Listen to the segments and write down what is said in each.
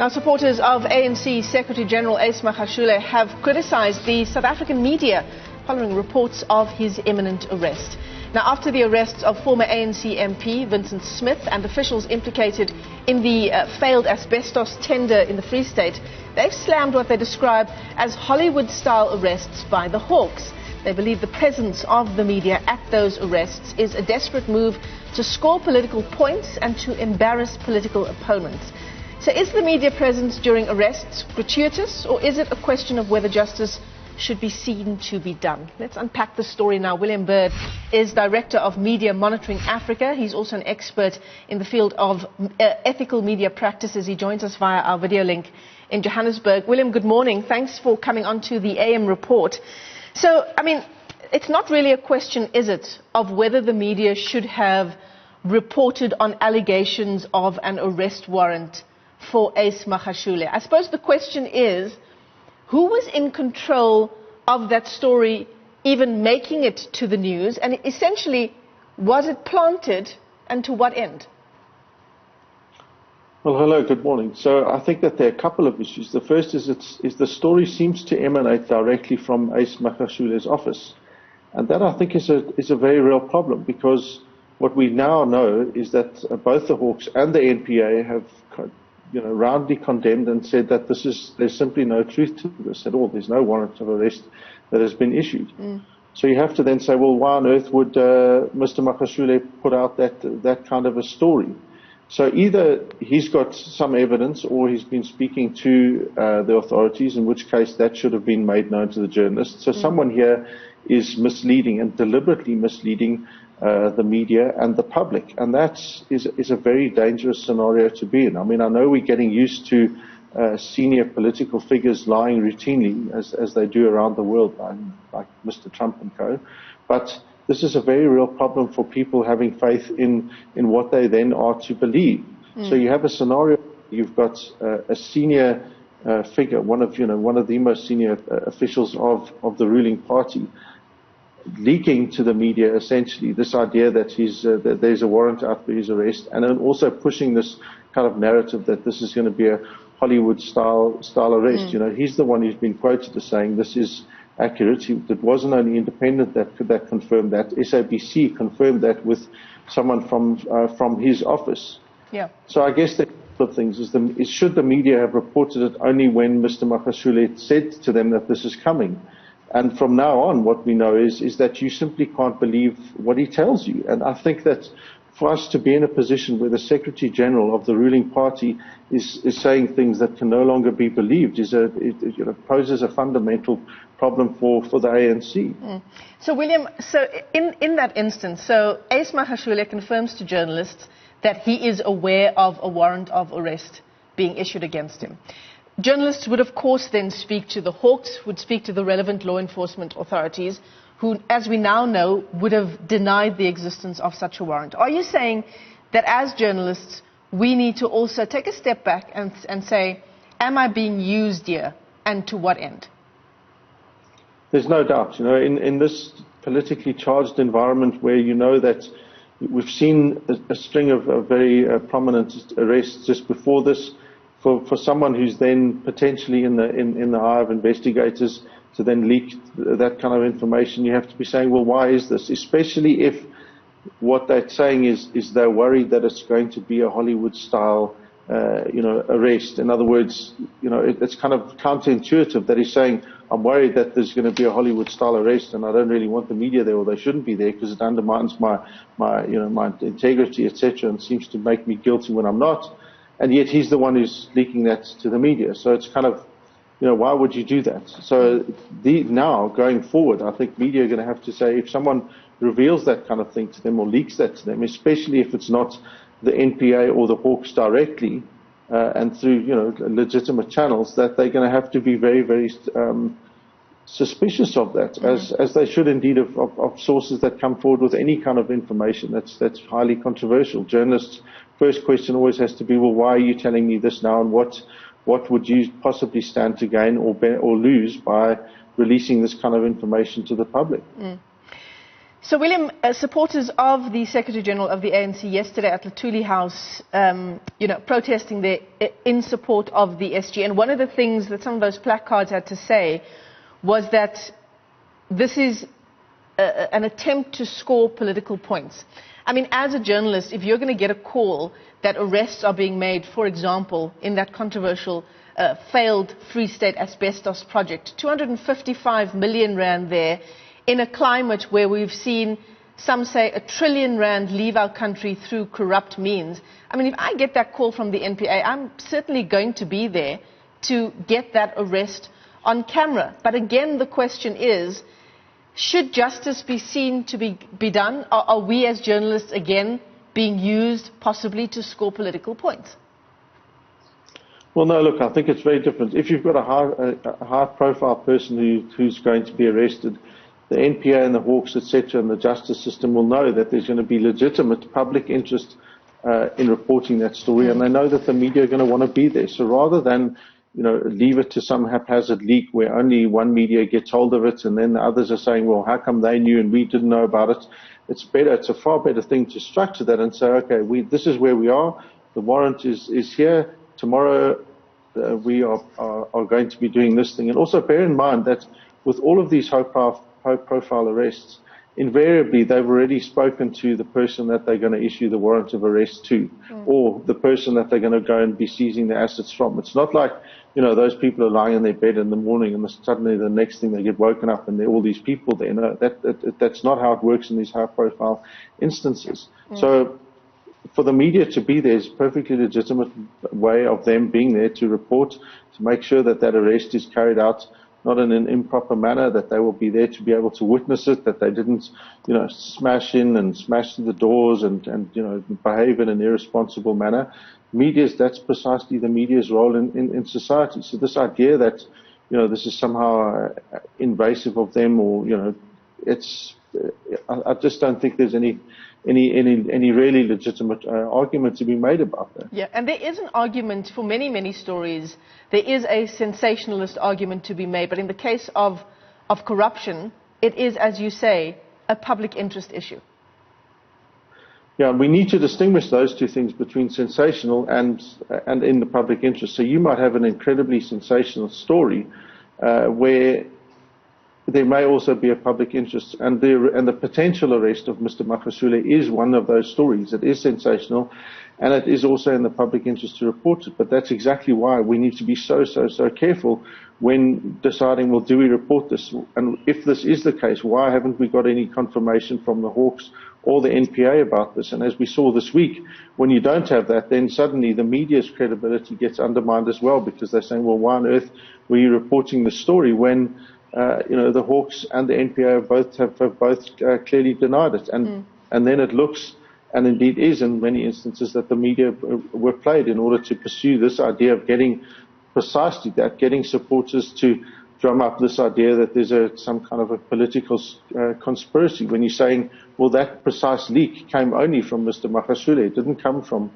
Now, supporters of ANC Secretary General Ace Magashule have criticized the South African media following reports of his imminent arrest. Now, after the arrests of former ANC MP Vincent Smith and officials implicated in the failed asbestos tender in the Free State, they've slammed what they describe as Hollywood-style arrests by the Hawks. They believe the presence of the media at those arrests is a desperate move to score political points and to embarrass political opponents. So is the media presence during arrests gratuitous, or is it a question of whether justice should be seen to be done? Let's unpack the story now. William Bird is Director of Media Monitoring Africa. He's also an expert in the field of ethical media practices. He joins us via our video link in Johannesburg. William, good morning. Thanks for coming on to the AM report. So, I mean, it's not really a question, is it, of whether the media should have reported on allegations of an arrest warrant for Ace Magashule. I suppose the question is, who was in control of that story even making it to the news? And essentially, was it planted, and to what end? Well, hello, good morning. So I think that there are a couple of issues. The first is the story seems to emanate directly from Ace Magashule's office. And that, I think, is a very real problem, because what we now know is that both the Hawks and the NPA have roundly condemned and said that there's simply no truth to this at all. There's no warrant of arrest that has been issued. So you have to then say, well, why on earth would Mr. Magashule put out that kind of a story? So either he's got some evidence, or he's been speaking to the authorities, in which case that should have been made known to the journalists. So someone here is misleading and deliberately misleading the media and the public, and that is a very dangerous scenario to be in. I mean, I know we're getting used to senior political figures lying routinely, as they do around the world, like Mr. Trump and co. But this is a very real problem for people having faith in what they then are to believe. So you have a scenario. You've got a senior figure, one of the most senior officials of the ruling party, leaking to the media essentially this idea that that there's a warrant out for his arrest, and then also pushing this kind of narrative that this is going to be a Hollywood-style arrest. He's the one who's been quoted as saying this is accurate. It wasn't only Independent that confirmed that. SABC confirmed that with someone from his office. Yeah. So I guess the couple of things is should the media have reported it only when Mr. Magashule said to them that this is coming? And from now on, what we know is that you simply can't believe what he tells you. And I think that for us to be in a position where the Secretary General of the ruling party is saying things that can no longer be believed it poses a fundamental problem for the ANC. So, William, so in that instance, so Ace Magashule confirms to journalists that he is aware of a warrant of arrest being issued against him. Journalists would, of course, then speak to the Hawks, would speak to the relevant law enforcement authorities, who, as we now know, would have denied the existence of such a warrant. Are you saying that as journalists, we need to also take a step back and say, am I being used here, and to what end? There's no doubt. In this politically charged environment where that we've seen a string of very prominent arrests just before this, for someone who's then potentially in the eye of investigators to then leak that kind of information, you have to be saying, well, why is this? Especially if what they're saying is they're worried that it's going to be a Hollywood-style, arrest. In other words, it's kind of counterintuitive that he's saying, I'm worried that there's going to be a Hollywood-style arrest, and I don't really want the media there, or they shouldn't be there, because it undermines my integrity, etc., and seems to make me guilty when I'm not. And yet he's the one who's leaking that to the media. So it's kind of, why would you do that? So now, going forward, I think media are going to have to say, if someone reveals that kind of thing to them or leaks that to them, especially if it's not the NPA or the Hawks directly and through, legitimate channels, that they're going to have to be very, very suspicious of that, as they should indeed of sources that come forward with any kind of information that's highly controversial. Journalists' first question always has to be, well, why are you telling me this now, and what would you possibly stand to gain or lose by releasing this kind of information to the public? So, William, supporters of the Secretary General of the ANC yesterday at Luthuli House, protesting there in support of the SG. And one of the things that some of those placards had to say was that this is an attempt to score political points. I mean, as a journalist, if you're going to get a call that arrests are being made, for example, in that controversial failed Free State asbestos project, 255 million rand there, in a climate where we've seen, some say, R1 trillion leave our country through corrupt means. I mean, if I get that call from the NPA, I'm certainly going to be there to get that arrest on camera. But again, the question is, should justice be seen to be done? Are we as journalists, again, being used possibly to score political points? Well, no, look, I think it's very different. If you've got a high-profile person who's going to be arrested, the NPA and the Hawks, etc., and the justice system will know that there's going to be legitimate public interest in reporting that story, and they know that the media are going to want to be there. So rather than leave it to some haphazard leak where only one media gets hold of it and then the others are saying, well, how come they knew and we didn't know about it? It's a far better thing to structure that and say, okay, this is where we are. The warrant is here. Tomorrow we are going to be doing this thing. And also bear in mind that with all of these high-profile arrests, invariably they've already spoken to the person that they're going to issue the warrant of arrest to, or the person that they're going to go and be seizing the assets from. It's not like, those people are lying in their bed in the morning and suddenly the next thing they get woken up and there are all these people there. No, that's not how it works in these high-profile instances. So for the media to be there is a perfectly legitimate way of them being there to report, to make sure that that arrest is carried out not in an improper manner, that they will be there to be able to witness it, that they didn't, smash in and smash through the doors and behave in an irresponsible manner. That's precisely the media's role in society. So this idea that, this is somehow invasive of them or, I just don't think there's any really legitimate argument to be made about that. Yeah, and there is an argument for many, many stories. There is a sensationalist argument to be made, but in the case of corruption, it is, as you say, a public interest issue. Yeah, we need to distinguish those two things between sensational and in the public interest. So you might have an incredibly sensational story where there may also be a public interest, and the potential arrest of Mr. Magashule is one of those stories. It is sensational, and it is also in the public interest to report it. But that's exactly why we need to be so careful when deciding, well, do we report this? And if this is the case, why haven't we got any confirmation from the Hawks or the NPA about this? And as we saw this week, when you don't have that, then suddenly the media's credibility gets undermined as well, because they're saying, well, why on earth were you reporting the story when the Hawks and the NPA have both clearly denied it, and then it looks, and indeed is in many instances, that the media were played in order to pursue this idea of getting precisely that, getting supporters to drum up this idea that there's some kind of a political conspiracy, when you're saying, well, that precise leak came only from Mr. Magashule, it didn't come from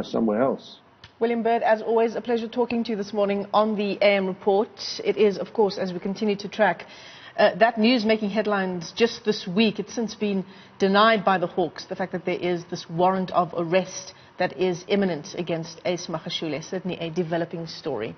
somewhere else. William Bird, as always, a pleasure talking to you this morning on the AM Report. It is, of course, as we continue to track that news making headlines just this week. It's since been denied by the Hawks, the fact that there is this warrant of arrest that is imminent against Ace Magashule. Certainly a developing story.